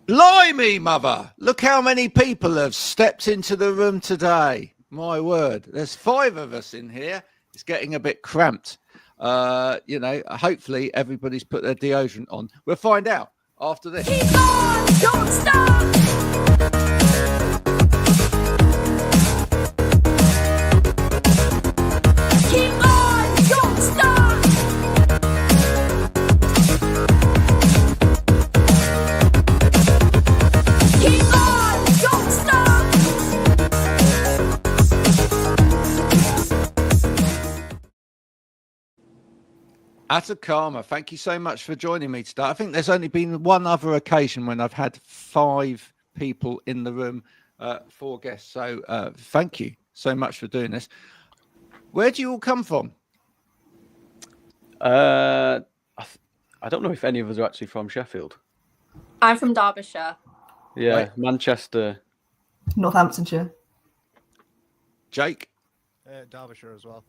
Blimey, mother! Look how many people have stepped into the room today. My word, there's 5 of us in here. It's getting a bit cramped. Hopefully everybody's put their deodorant on. We'll find out after this. Keep on, don't stop. Keep on, don't stop. Keep on, don't stop. ATAKARMA, thank you so much for joining me today. I think there's only been one other occasion when I've had 5 people in the room, 4 guests. So thank you so much for doing this. Where do you all come from? I don't know if any of us are actually from Sheffield. I'm from Derbyshire. Yeah, Right. Manchester. Northamptonshire. Jake? Derbyshire as well.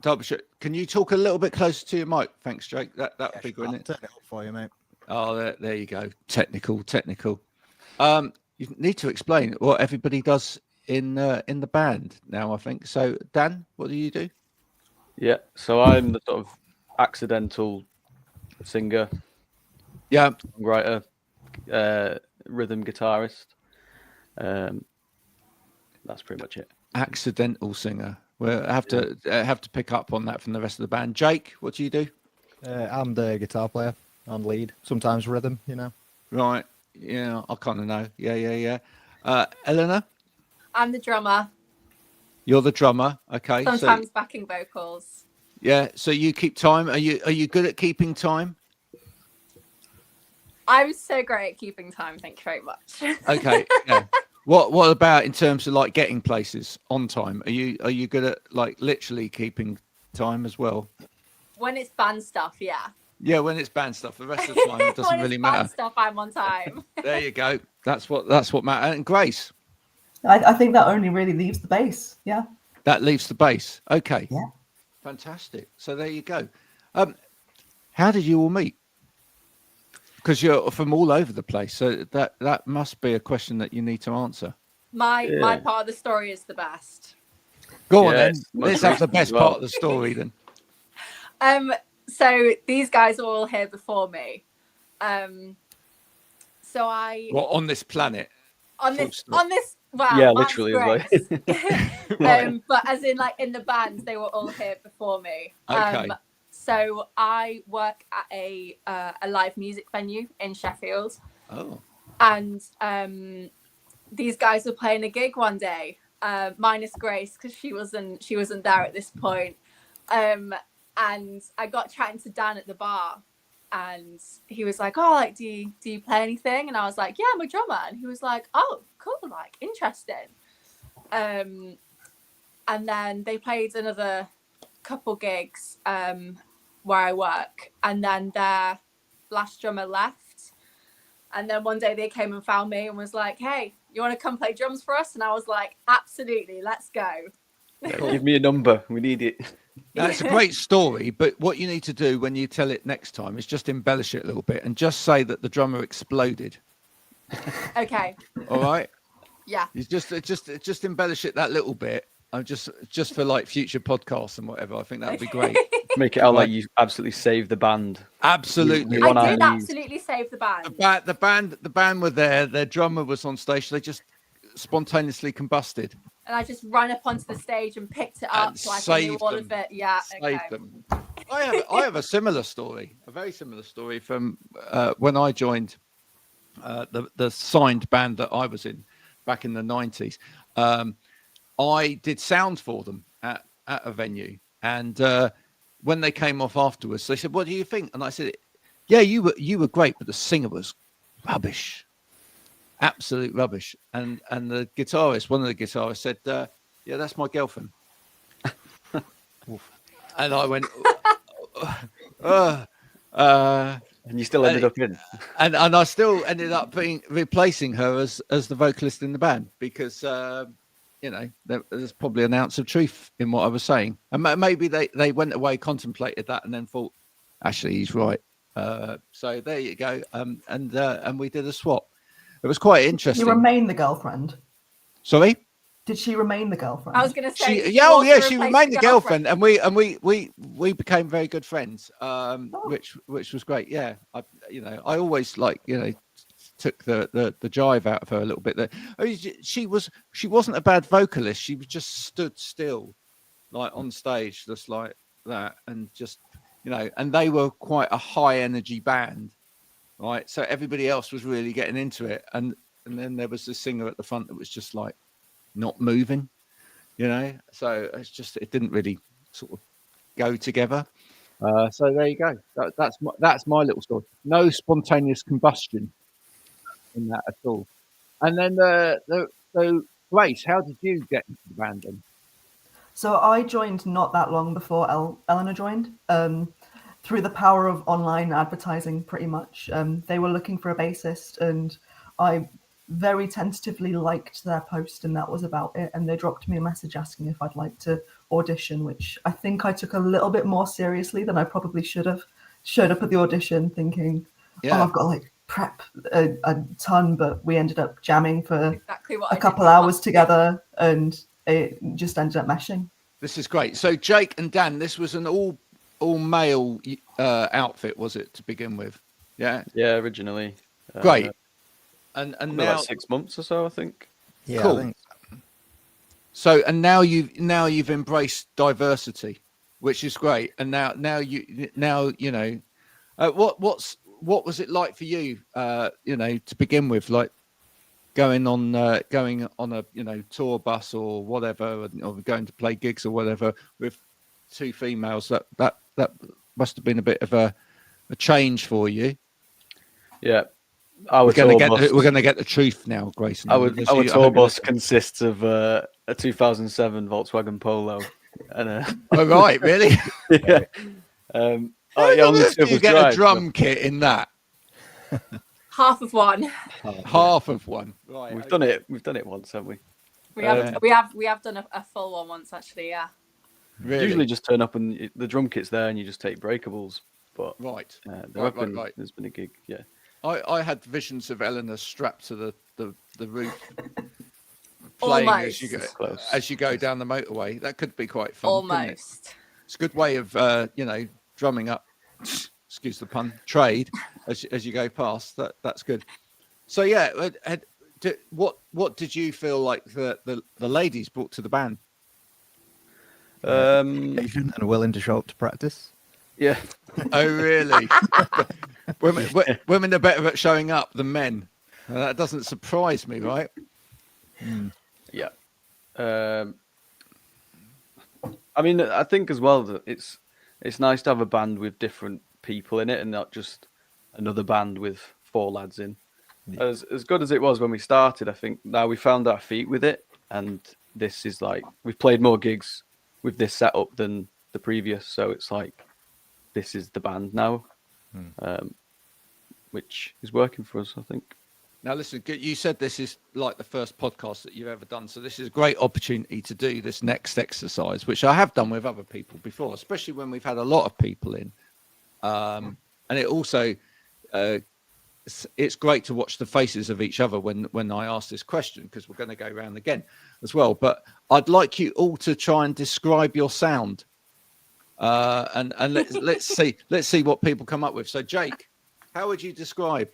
Derbyshire. Can you talk a little bit closer to your mic? Thanks, Jake. That would be Sure. great. I'll turn it up for you, mate. Oh, there you go. Technical. You need to explain what everybody does in the band now, I think. So, Dan, what do you do? Yeah, so I'm the sort of accidental singer, Yeah. writer, rhythm guitarist. That's pretty much it. Accidental singer. We'll have to pick up on that from the rest of the band. Jake, what do you do? I'm the guitar player on lead, sometimes rhythm, Right. Yeah, I kind of know. Yeah. Eleanor, I'm the drummer. you're the drummer. Okay. Sometimes backing vocals. Yeah. So you keep time. Are you good at keeping time? I'm so great at keeping time. Thank you very much. Okay. Yeah. What about in terms of like getting places on time? Are you good at like literally keeping time as well? When it's band stuff, yeah. Yeah, when it's band stuff. The rest of the time it doesn't when really it's matter. band stuff, I'm on time. There you go. That's what matters. And Grace, I think that only really leaves the bass. Yeah. that leaves the bass. Okay. Yeah. Fantastic. So there you go. How did you all meet? Because you're from all over the place, so that must be a question that you need to answer. My part of the story is the best. Go on Yeah, then. it's much Let's have the recent best as well. part of the story then. So these guys are all here before me. So I Well, on this planet. on full this stop. wow, Yeah, mine's literally as great. But as in like in the band, they were all here before me. Okay. So I work at a live music venue in Sheffield, Oh. and these guys were playing a gig one day, minus Grace because she wasn't there at this point. And I got chatting to Dan at the bar, and he was like, "Oh, like, do you play anything?" And I was like, "Yeah, I'm a drummer." And he was like, "Oh, cool, like, interesting." And then they played another couple gigs where I work, and then their last drummer left. And then one day they came and found me and was like, "Hey, you want to come play drums for us?" And I was like, "Absolutely, let's go." Give me a number. We need it. Now, it's a great story, but what you need to do when you tell it next time is just embellish it a little bit and just say that the drummer exploded. Okay. All right? Yeah. You just embellish it that little bit. Just for like future podcasts and whatever. I think that would be great. Make it out like you absolutely saved the band. Absolutely. You want I did our- absolutely save the band. The band were there. Their drummer was on stage. They just spontaneously combusted. And I just ran up onto the stage and picked it up And so I could do saved all them. of it. Yeah. Saved Okay. them. I have a similar story, a very similar story from when I joined the signed band that I was in back in the 90s. I did sound for them at a venue, and when they came off afterwards, they said, "What do you think?" And I said, "Yeah, you were great, but the singer was rubbish, absolute rubbish." And the guitarist, one of the guitarists, said, "Yeah, that's my girlfriend." And I went, And you still ended up in. and I still ended up replacing her as the vocalist in the band because there's probably an ounce of truth in what I was saying, and maybe they went away, contemplated that, and then thought, actually, he's right. So there you go. And we did a swap. it was quite Did interesting. you remain the girlfriend? Sorry. Did she remain the girlfriend? I was going to say, She, she yeah, oh also yeah, she replaced remained the the girlfriend, and we became very good friends, which was great. Yeah, I always took the jive out of her a little bit. There, I mean, she wasn't a bad vocalist. She just stood still, like on stage, just like that, and just and they were quite a high energy band, right? So everybody else was really getting into it, and then there was the singer at the front that was just like not moving. So it didn't really sort of go together. So there you go. That's my little story. No spontaneous combustion in that at all. And then so Grace, how did you get into the band then? So I joined not that long before Eleanor joined. Through the power of online advertising, pretty much. They were looking for a bassist, and I very tentatively liked their post, and that was about it. And they dropped me a message asking if I'd like to audition, which I think I took a little bit more seriously than I probably should have. Showed up at the audition thinking, Yeah. I've got to like prep a ton, but we ended up jamming for exactly what a I did couple with hours Moxie. together, and it just ended up meshing. This is great. So Jake and Dan, this was an all male outfit, was it, to begin with? Yeah. Yeah, originally. Great. And Probably now like 6 months or so, I think. Yeah, Cool. I think So and now you've embraced diversity, which is great. And now you know what was it like for you to begin with, like going on a tour bus or whatever, or going to play gigs or whatever with two females? That must have been a bit of a change for you. Yeah. We're going to get the truth now, Grayson. Our tour bus consists of a 2007 Volkswagen Polo and Oh right, really? yeah. Only two of You us get drive, a drum kit in that. Half of one. Half of one. Right. We've done it. We've done it once, haven't we? We have done a full one once actually. Yeah. Really? Usually just turn up and the drum kit's there, and you just take breakables. But Right. right. There's been a gig. Yeah. I had visions of Eleanor strapped to the roof, playing Almost. as you go down the motorway. That could be quite fun. couldn't it? Almost. It's a good way of drumming up. Excuse the pun. Trade as you go past. That's good. So yeah, what did you feel like the ladies brought to the band? patient and willing to show up to practice. Yeah. Oh really? Women are better at showing up than men. That doesn't surprise me, right? Yeah. I mean, I think as well that it's nice to have a band with different people in it and not just another band with four lads in. Yeah. As good as it was when we started, I think now we found our feet with it, and this is like we've played more gigs with this setup than the previous, so it's like this is the band now, which is working for us, I think. Now, listen, you said this is like the first podcast that you've ever done. So this is a great opportunity to do this next exercise, which I have done with other people before, especially when we've had a lot of people in. And it also, it's great to watch the faces of each other when I ask this question, because we're going to go around again as well. But I'd like you all to try and describe your sound. And let's see what people come up with. So, Jake, how would you describe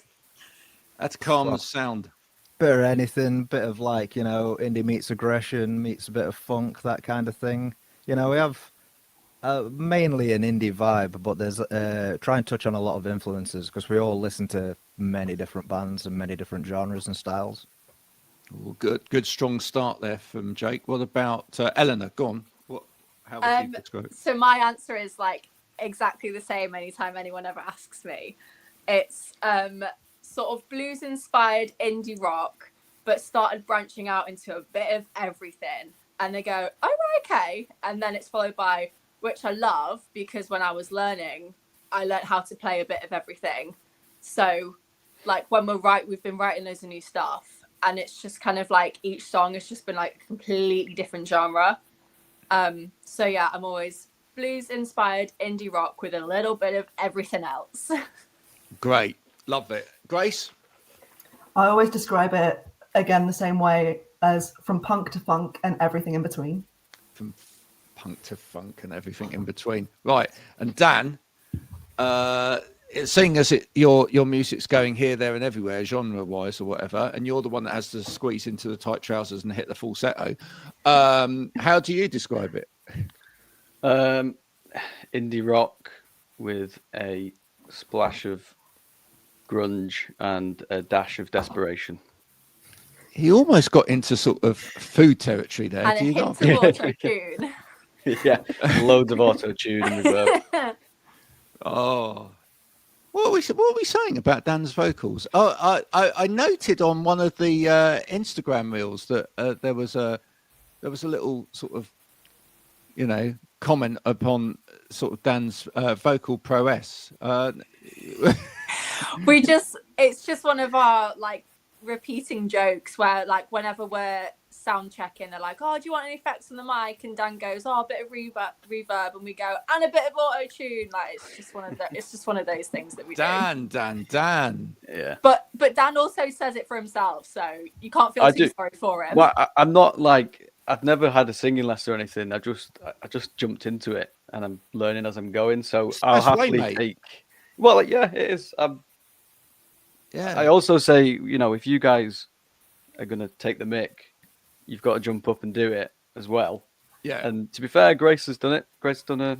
ATAKARMA's sound? Bit of anything, bit of like, indie meets aggression, meets a bit of funk, that kind of thing. We have mainly an indie vibe, but there's try and touch on a lot of influences because we all listen to many different bands and many different genres and styles. Well, good strong start there from Jake. What about Eleanor? Go on. How would you describe it? So my answer is like exactly the same anytime anyone ever asks me. It's sort of blues inspired indie rock, but started branching out into a bit of everything. And they go, oh, okay. And then it's followed by, which I love, because when I was learning, I learned how to play a bit of everything. So like when we've been writing loads of new stuff, and it's just kind of like each song has just been like a completely different genre. So yeah, I'm always blues inspired indie rock with a little bit of everything else. Great. Love it. Grace? I always describe it again the same way as from punk to funk and everything in between. From punk to funk and everything in between. Right. And Dan, seeing as your music's going here, there, and everywhere, genre-wise or whatever, and you're the one that has to squeeze into the tight trousers and hit the falsetto, how do you describe it? Indie rock with a splash of grunge and a dash of desperation. He almost got into sort of food territory there. And Do a you hint not? of auto-tune. Yeah, loads of auto-tune and reverb. Oh, what are we saying about Dan's vocals? Oh, I noted on one of the Instagram reels that there was a little sort of, comment upon sort of Dan's vocal prowess. It's just one of our like repeating jokes where like whenever we're sound checking, they're like, oh, do you want any effects on the mic? And Dan goes, oh, a bit of reverb, and we go, and a bit of auto tune. Like it's just one of those things that we do. Dan. Yeah. But Dan also says it for himself, so you can't feel too sorry for him. Well, I'm not like, I've never had a singing lesson or anything. I just jumped into it and I'm learning as I'm going. So I'll happily take. Well, yeah, it is. Yeah. I also say, if you guys are gonna take the mic, you've got to jump up and do it as well. Yeah. And to be fair, Grace has done it. Grace has done a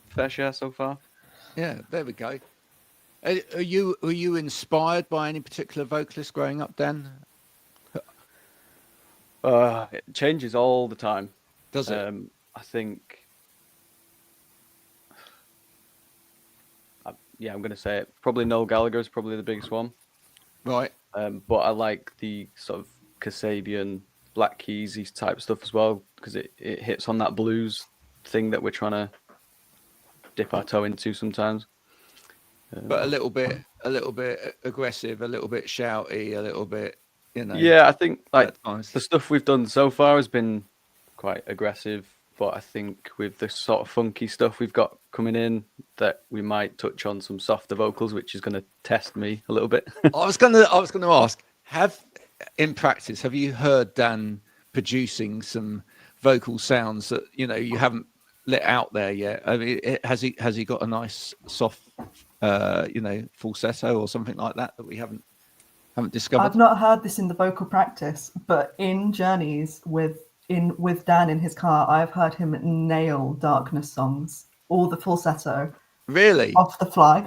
fair share so far. Yeah, there we go. Are you inspired by any particular vocalist growing up, Dan? It changes all the time. Does it? I think. I'm going to say it. Probably Noel Gallagher is probably the biggest one. Right. But I like the sort of Kasabian, Black Keys type stuff as well, because it hits on that blues thing that we're trying to dip our toe into sometimes. But a little bit aggressive, a little bit shouty, a little bit, Yeah, I think like nice. The stuff we've done so far has been quite aggressive, but I think with the sort of funky stuff we've got coming in, that we might touch on some softer vocals, which is going to test me a little bit. I was going to ask, have you heard Dan producing some vocal sounds that you haven't let out there yet? I mean, has he got a nice soft falsetto or something like that we haven't discovered? I've not heard this in the vocal practice, but in journeys with Dan in his car, I've heard him nail Darkness songs, all the falsetto. Really? Off the fly.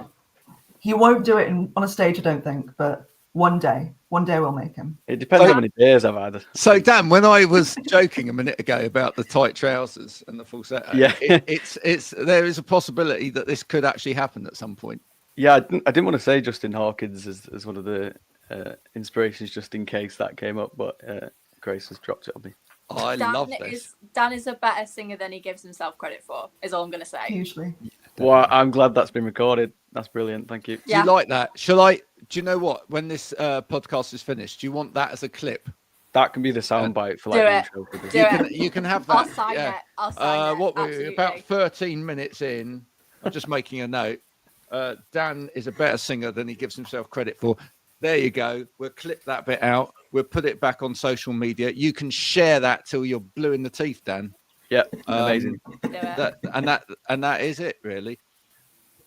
He won't do it on a stage, I don't think, but one day we'll make him. It depends how many beers I've had. So Dan, when I was joking a minute ago about the tight trousers and the falsetto, yeah, it's there is a possibility that this could actually happen at some point. Yeah, I didn't want to say Justin Hawkins as one of the inspirations just in case that came up, but Grace has dropped it on me. I love this. Dan is a better singer than he gives himself credit for, is all I'm going to say. Usually. Well, I'm glad that's been recorded. That's brilliant. Thank you. Do you like that? Do you know what? When this podcast is finished, do you want that as a clip? That can be the soundbite for like the intro. You can have that. I'll sign it. I'll sign it. We're about 13 minutes in. I'm just making a note. Dan is a better singer than he gives himself credit for. There you go. We'll clip that bit out. We'll put it back on social media. You can share that till you're blue in the teeth, Dan. Yeah, amazing. That is it, really.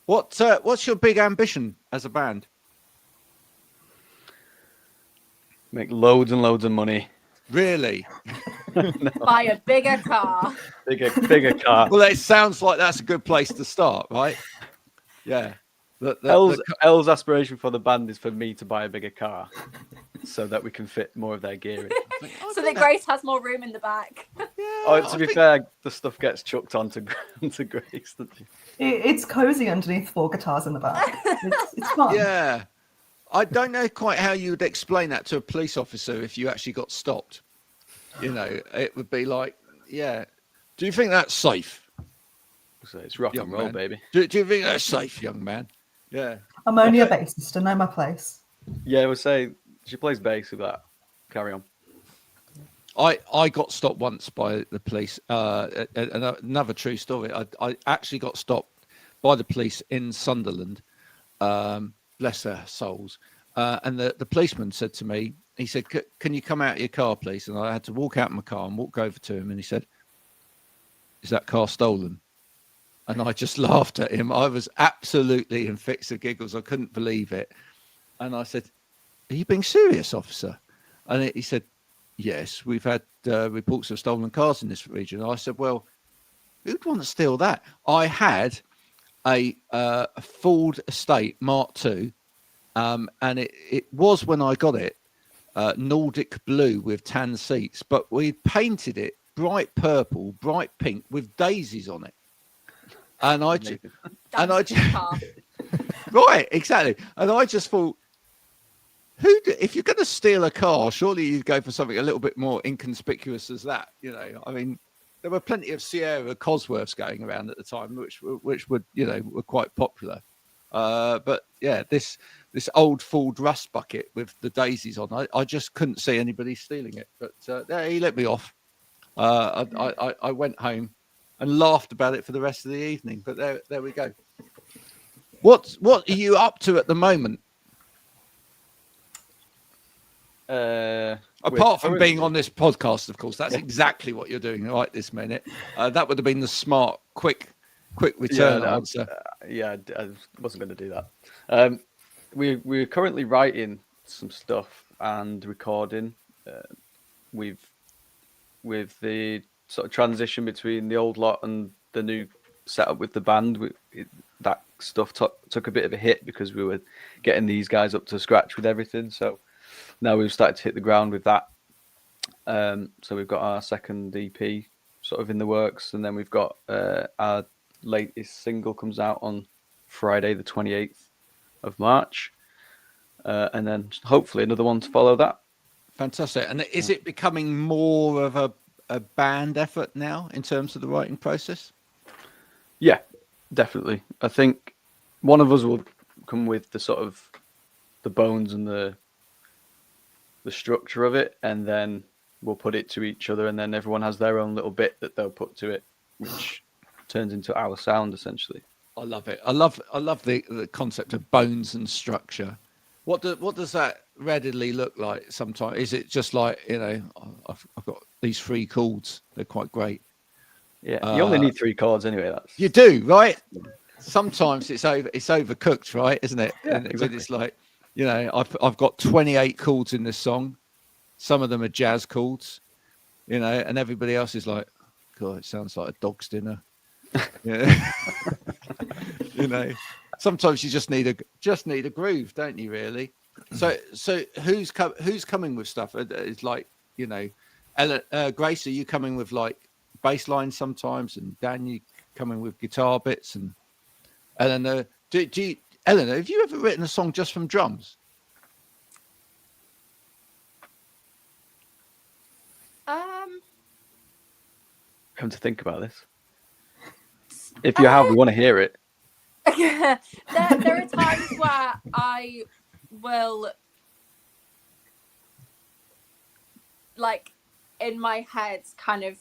What's your big ambition as a band? Make loads and loads of money. Really? Buy a bigger car. Bigger car. Well, it sounds like that's a good place to start, right? Yeah. Elle's aspiration for the band is for me to buy a bigger car so that we can fit more of their gear in. So that Grace has more room in the back. Yeah, to be fair, the stuff gets chucked onto Grace. It's cozy underneath 4 guitars in the back. It's fun. Yeah. I don't know quite how you would explain that to a police officer if you actually got stopped. It would be like, yeah. Do you think that's safe? So it's rock and roll, man. Baby. Do you think that's safe, young man? Yeah. I'm only a bassist. I know my place. Yeah, I would say she plays bass with that. Carry on. I got stopped once by the police. Another true story. I actually got stopped by the police in Sunderland. Bless their souls. And the policeman said to me, he said, "Can you come out of your car, please?" And I had to walk out of my car and walk over to him, and he said, "Is that car stolen?" And I just laughed at him. I was absolutely in fits of giggles. I couldn't believe it. And I said, "Are you being serious, officer?" And he said, "Yes, we've had reports of stolen cars in this region." And I said, "Well, who'd want to steal that?" I had a Ford Estate Mark II, and it was, when I got it, Nordic blue with tan seats, but we painted it bright purple, bright pink with daisies on it. And right, exactly. And I just thought, if you're going to steal a car, surely you'd go for something a little bit more inconspicuous as that. You know, I mean, there were plenty of Sierra Cosworths going around at the time, which were quite popular. But yeah, this old Ford Rust bucket with the daisies on, I just couldn't see anybody stealing it. But he let me off. I went home and laughed about it for the rest of the evening. But there we go. What are you up to at the moment? Apart from being on this podcast, of course, that's exactly what you're doing right this minute. That would have been the smart, quick return answer. I wasn't going to do that. We're currently writing some stuff and recording. With the sort of transition between the old lot and the new setup with the band, that stuff took a bit of a hit because we were getting these guys up to scratch with everything. So now we've started to hit the ground with that. So we've got our second EP sort of in the works, and then we've got our latest single comes out on Friday the 28th of March, and then hopefully another one to follow that. Fantastic. And is it becoming more of a band effort now in terms of the writing process? Yeah, definitely. I think one of us will come with the sort of the bones and the structure of it, and then we'll put it to each other, and then everyone has their own little bit that they'll put to it, which turns into our sound essentially. I love it. I love the concept of bones and structure. What does that readily look like sometimes? Is it just like, I've got these 3 chords, they're quite great. Yeah, you only need 3 chords anyway. You do, right? Sometimes it's overcooked, right? Isn't it? Yeah, and exactly. It's like, I've got 28 chords in this song. Some of them are jazz chords, and everybody else is like, God, it sounds like a dog's dinner. Sometimes you just need a groove, don't you? Really. So who's coming with stuff? It's like, Grace, are you coming with like bass lines sometimes, and Dan, you coming with guitar bits, and Eleanor, Eleanor, have you ever written a song just from drums? Come to think about this, if you have, we want to hear it. there are times where I will, like, in my head, kind of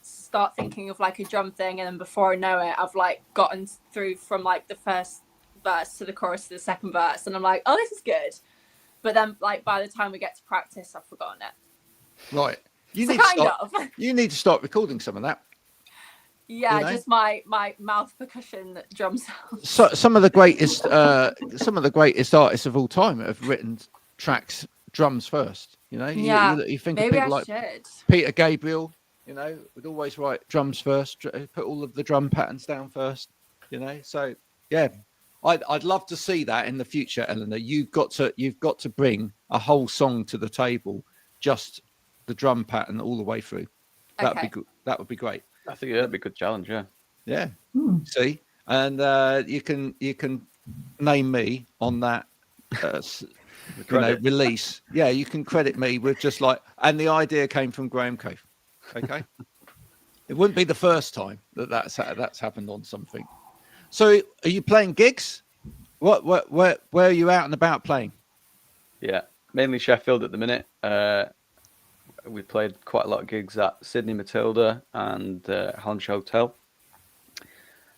start thinking of like a drum thing, and then before I know it, I've like gotten through from like the first verse to the chorus to the second verse, and I'm like, oh, this is good. But then, like, by the time we get to practice, I've forgotten it. Right. You You need to start recording some of that. Yeah, just my mouth percussion drum sounds. So some of the greatest artists of all time have written tracks drums first. Yeah. You think maybe of people should. Peter Gabriel. Would always write drums first. Put all of the drum patterns down first. So yeah, I'd love to see that in the future, Eleanor. You've got to bring a whole song to the table, just the drum pattern all the way through. That'd be good. That would be great. I think that'd be a good challenge. Yeah. Yeah. See, and you can name me on that release. Yeah, you can credit me with just like, and the idea came from Graham Coath. Okay. It wouldn't be the first time that's happened on something. So, are you playing gigs? Where are you out and about playing? Yeah, mainly Sheffield at the minute. We played quite a lot of gigs at Sydney Matilda and Hollandshire Hotel.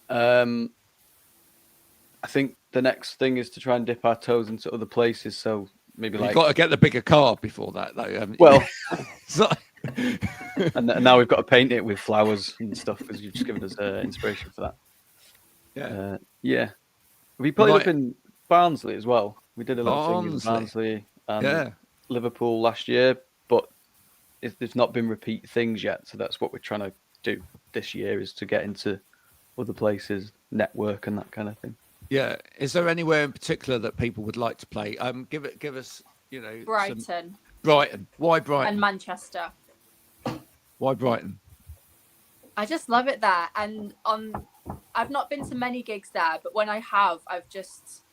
I think the next thing is to try and dip our toes into other places. So maybe You've like, got to get the bigger car before that, though. haven't you? well, It's like- and now we've got to paint it with flowers and stuff because you've just given us inspiration for that. yeah. Yeah. We played Right. up in Barnsley as well. We did a little thing in Barnsley. Barnsley and Yeah. Liverpool last year, but there's not been repeat things yet. So that's what we're trying to do this year, is to get into other places, network and that kind of thing. Yeah. Is there anywhere in particular that people would like to play? Give us, some- Brighton Brighton. Why Brighton? and Manchester. Why Brighton? I just love it there, and I've not been to many gigs there, but when I have, I've just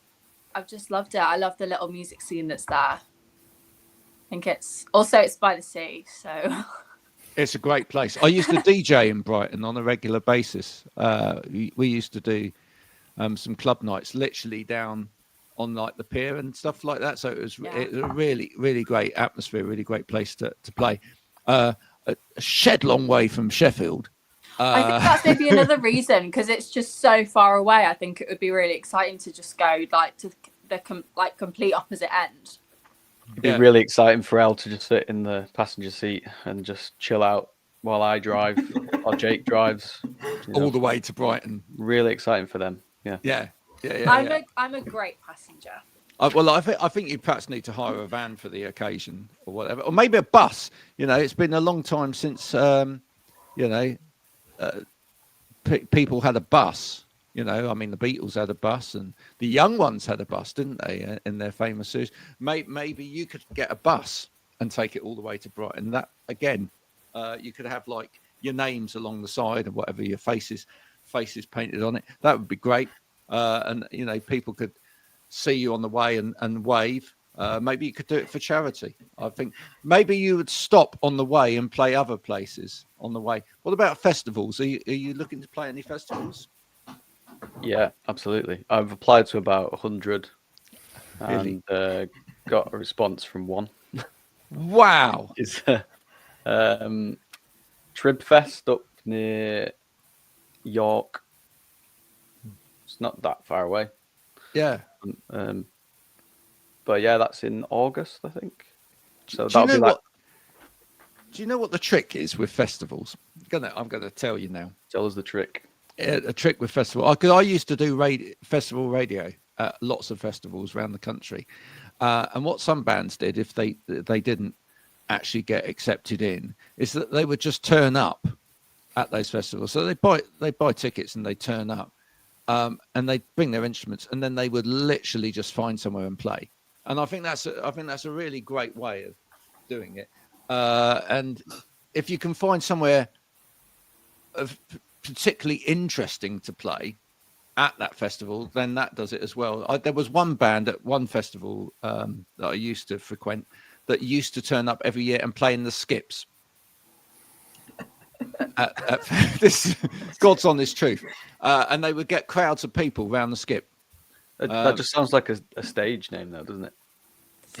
loved it. I love the little music scene that's there. I think it's by the sea, so It's a great place. I used to DJ in Brighton on a regular basis. We used to do some club nights, literally down on like the pier and stuff like that. So it was a really, really great atmosphere, really great place to play. A shed long way from Sheffield. I think that's maybe another reason, because it's just so far away. I think it would be really exciting to just go like to the complete opposite end. It'd be really exciting for Elle to just sit in the passenger seat and just chill out while I drive or Jake drives. All the way to Brighton. Really exciting for them. Yeah. I'm a great passenger. Well, I think you perhaps need to hire a van for the occasion or whatever, or maybe a bus. It's been a long time since people had a bus. I mean, the Beatles had a bus, and the young ones had a bus, didn't they? In their famous series. Maybe you could get a bus and take it all the way to Brighton. That again, you could have like your names along the side and whatever, your faces painted on it. That would be great. And people could see you on the way and wave. Maybe you could do it for charity. I think maybe you would stop on the way and play other places on the way. What about festivals? Are you looking to play any festivals? Yeah, absolutely. I've applied to about 100 Really? and got a response from one. Wow. It's Tribfest up near York. It's not that far away. Yeah. But yeah, that's in August, I think. So Do you that'll be know like. Do you know what the trick is with festivals? I'm gonna tell you now. Tell us the trick. A trick with festival, because I used to do festival radio at lots of festivals around the country, and what some bands did, if they didn't actually get accepted in, is that they would just turn up at those festivals. So they buy tickets and they turn up, and they bring their instruments, and then they would literally just find somewhere and play. And I think that's a really great way of doing it. And if you can find somewhere particularly interesting to play at that festival, then that does it as well. There was one band at one festival that I used to frequent that used to turn up every year and play in the skips. This God's honest truth, and they would get crowds of people around the skip. That just sounds like a stage name, though, doesn't it?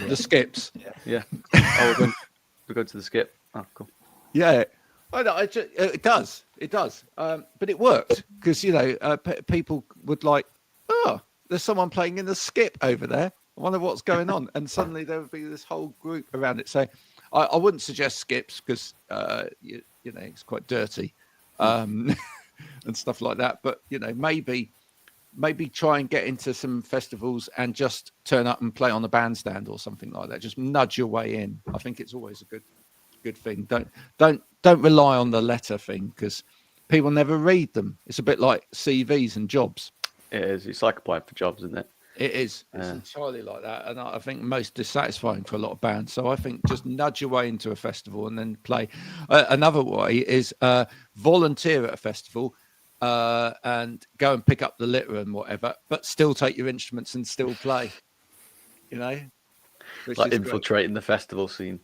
The skips. Yeah. Oh, we're going to the skip. Oh, cool. Yeah. It does. But it worked because, people would like, oh, there's someone playing in the skip over there. I wonder what's going on. And suddenly there would be this whole group around it. So I wouldn't suggest skips because, it's quite dirty and stuff like that. But, maybe try and get into some festivals and just turn up and play on the bandstand or something like that. Just nudge your way in. I think it's always a good thing. Don't rely on the letter thing because people never read them. It's a bit like CVs and jobs. It is. It's like applying for jobs, isn't it? It is. It's entirely like that. And I think most dissatisfying for a lot of bands. So I think just nudge your way into a festival and then play. Another way is volunteer at a festival and go and pick up the litter and whatever, but still take your instruments and still play, Like infiltrating the festival scene.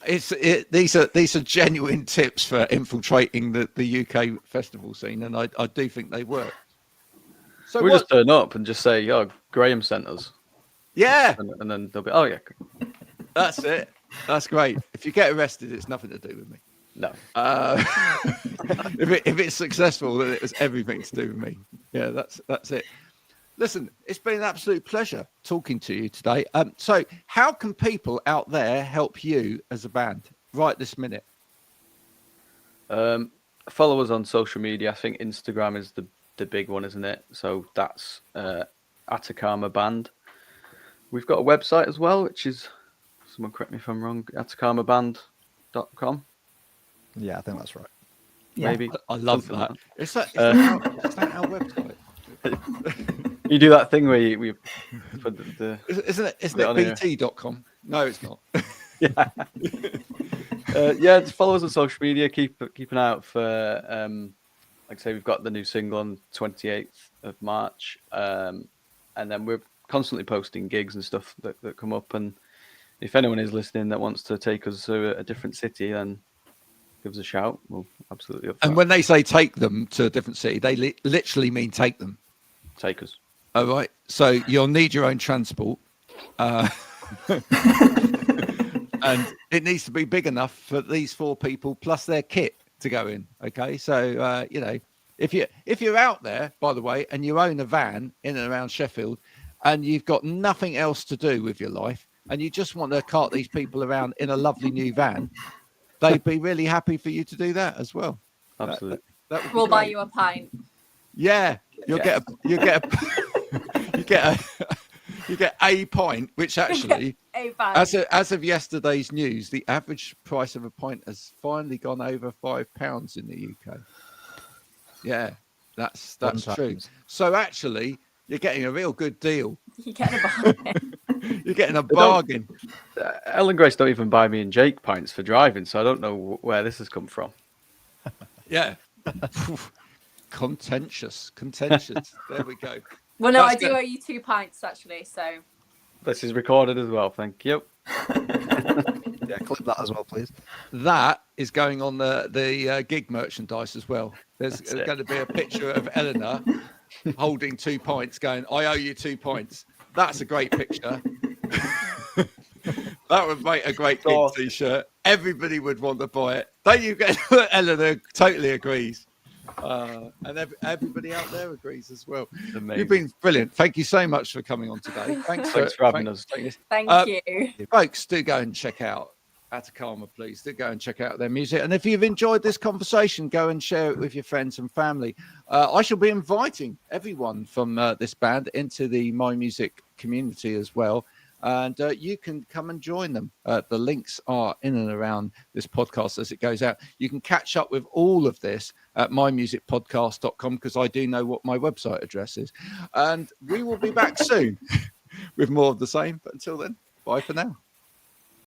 These are genuine tips for infiltrating the UK festival scene, and I do think they work. So we just turn up and just say, "Yo, Graham sent us." Yeah, and then they'll be, "Oh yeah, that's it. That's great." If you get arrested, it's nothing to do with me. No. If it's successful, then it was everything to do with me. Yeah, that's it. Listen, it's been an absolute pleasure talking to you today. So how can people out there help you as a band right this minute? Follow us on social media. I think Instagram is the big one, isn't it? So that's ATAKARMA Band. We've got a website as well, which is, someone correct me if I'm wrong, atakarmaband.com. Yeah, I think that's right. Yeah. Maybe. I love Something that. like Is that our website? You do that thing where you put Isn't it it on here. bt.com? No, it's not. yeah. Yeah, just follow us on social media. Keep an eye out for like I say, we've got the new single on 28th of March, and then we're constantly posting gigs and stuff that come up. And if anyone is listening that wants to take us to a different city, then give us a shout. We'll absolutely up for And that. when they say take them to a different city, they literally mean take them. Take us. All right. So you'll need your own transport. And it needs to be big enough for these 4 people plus their kit to go in. Okay. So, you know, if you're out there, by the way, and you own a van in and around Sheffield and you've got nothing else to do with your life and you just want to cart these people around in a lovely new van, they'd be really happy for you to do that as well. Absolutely. That would be We'll buy great. you a pint. Yeah, you get a pint, which actually, A pint. as of yesterday's news, the average price of a pint has finally gone over £5 in the UK. Yeah, that's true. Sometimes. So actually, you're getting a real good deal. You get a bargain. You're getting a bargain. Ellen Grace don't even buy me and Jake pints for driving, so I don't know where this has come from. Yeah. Contentious. There we go. Well, no, That's I do good. owe you 2 pints actually. So This is recorded as well. Thank you. Yeah, clip that as well, please. That is going on the gig merchandise as well. There's That's it. going to be a picture of Eleanor holding 2 pints going, I owe you 2 pints. That's a great picture. That would make a great gig Oh. t-shirt. Everybody would want to buy it. Don't you get Eleanor totally agrees. And everybody out there agrees as well. Amazing. You've been brilliant. Thank you so much for coming on today. Thanks for having us. thank Uh, you. Folks, do go and check out ATAKARMA, please. Do go and check out their music. And if you've enjoyed this conversation, go and share it with your friends and family. I shall be inviting everyone from this band into the MyMusic community as well. And you can come and join them. The links are in and around this podcast as it goes out. You can catch up with all of this at mymusicpodcast.com because I do know what my website address is. And we will be back soon with more of the same. But until then, bye for now.